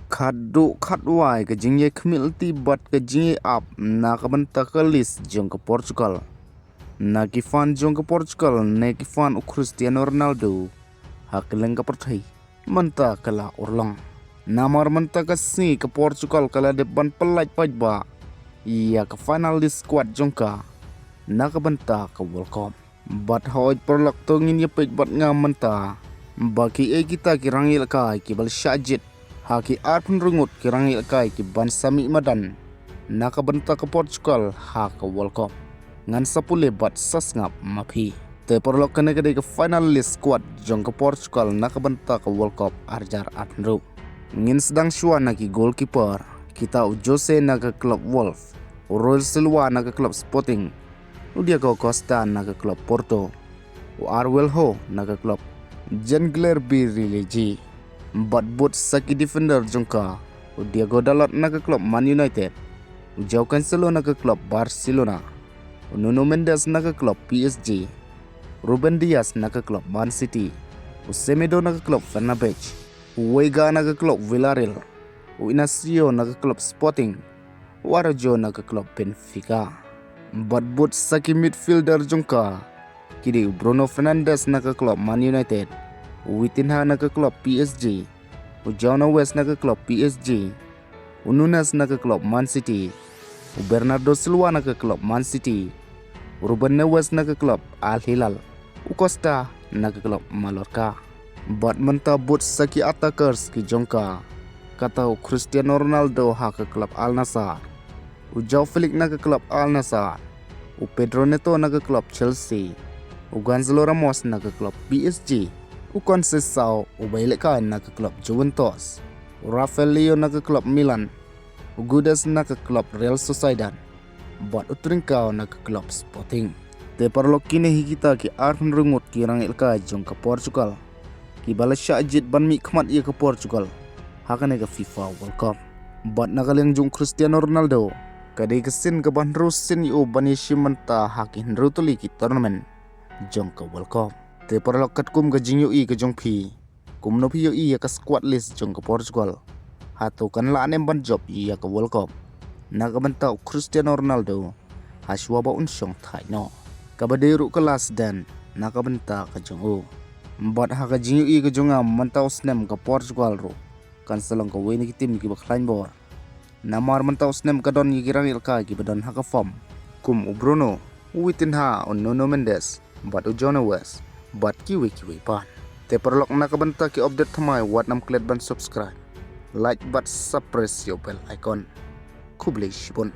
Khadu khadwai ke jingye khmilti bat ke jingye ap na kabanta ke list jong ke Portugal. Na kifan jong ke Portugal ne kifan Cristiano Ronaldo. Hakeleng ke pertai. Menta kala urlang. Namar menta ke si ke Portugal kala depan pelaj paitbah. Ia ke finalis squad jongka. Na kabanta ke World Cup. Bat hoj perlak tongin ye peit bat ngam menta. Bagi kita kirangil kai kibal syajit. Haki arpun rungut kirangil kai ki ban sami madan. Naka benta ke Portugal ha ke World Cup. Ngan sapule bat sasngap mapi. Te perlok kene kede ke finalis squad jong ke Portugal naka benta ke World Cup arjar arpun ru. Ngin sedang syua naki goalkeeper. Kita Jose naga klub Wolf. Royal Silva naga klub Sporting. Diego Costa naga klub Porto. Arwell Ho naga klub Jengler Birilegi. Bat bot saki defender jongka. Diego Dalot naga klub Man United. Joao Cancelo naga klub Barcelona. Nuno Mendes naga klub PSG. Ruben Dias naga klub Man City. Semedo naga klub Fenerbahce. Vega naga klub Villarreal. Inacio naga klub Sporting. Warajo naga klub Benfica. Bat bot saki midfielder jongka. Kini Bruno Fernandes naga klub Man United. Witinha naga klub PSG. João West naga klub PSG. Nunes naga klub Man City. Bernardo Silva naga klub Man City. Ruben Neves naga klub Al Hilal. Costa naga klub Mallorca. Bat menta bot saki attackers ki jongka. Kata Cristiano Ronaldo ha ke klub Al Nassr. Joao Felix naga klub Al Nassr. Pedro Neto naga klub Chelsea. Gonzalo Ramos naga klub PSG. Conceição Ubailekan naga klub Juventus. Rafael Leo naga klub Milan. Gudas naga klub Real Sociedad. Bat Utrincao naga klub Sporting. Te perlok kini kita ki arhun rungut ki rang ilka jong ke Portugal. Ki bala syajit ban mi khmat ia ke Portugal. Hakane ke FIFA World Cup. Bat nagaleng jong Cristiano Ronaldo. Kadai kesin ke ban rusin yu bani shimanta hakin rutuli ki tournament jong ke World Cup. Te perlok kat kum ke jing yu ke jong pi. Kum no pi yu ke squad list jong ke Portugal. Hatu kan la anem ban job ia ke World Cup. Naga bantau Cristiano Ronaldo. Haswa ba unsyong thai no. Kabadiru kelas dan naga banta ke jong u. Bat ha ke jing yu ke jong am mantau snem ke Portugal ro. Kan selong ke wini ki tim ki baklain bor. Namar mantau snem ke don yikirang ilka ki badan ha ke form. Kum Bruno. Witinha on Nuno Mendes. Bat João West. Bat kiwi pan. Te perlok nak benta ki update thamai wat nam klet ban subscribe. Like bat suppress your bell icon. Kublai shibun.